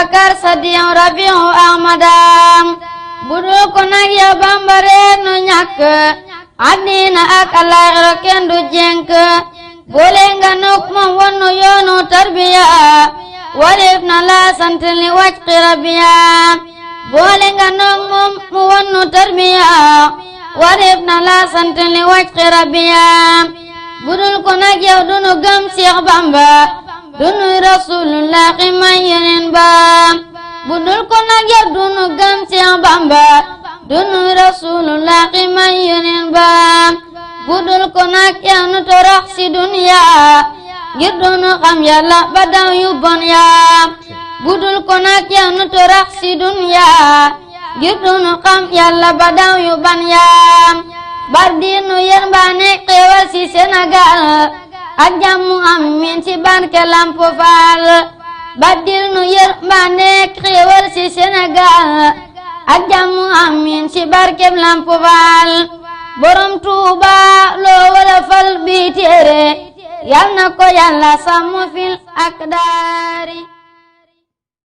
Bakar Sadiq Rabiu Ahmadam budul ko nag yow Bamba reer nu ñàkk àddina ak àllaaxira kenn du jenk boole nga nok moom wonu yoonu tarbiya walif na la sant li wàcc rabiya boole nga nok moom mu wonu tarbiya walif na la sant li wàcc rabiya budul ko nag yow dunu gëm Seex Bamba dunu Rasulullah may yeneen ba budul ko nag yow dunu gëm Seex Bamba dunu Rasulullah may yeneen ba budul ko nag yow nu torox si dunya ngir dunu xam Yàlla ba daw yu bon ya budul ko nag yow nu torox si dunya ngir dunu xam Yàlla ba daw yu bon ya bar diinu yërmande xéewal si Sénégal ak jàmm am min ci barke Lamp Fall bar diinu yërmande xéewal si Sénégal ak jàmm am min ci barke Lamp Fall borom Tuuba loo wala fal bi téere yal na ko Yàlla sàmm fil ak daari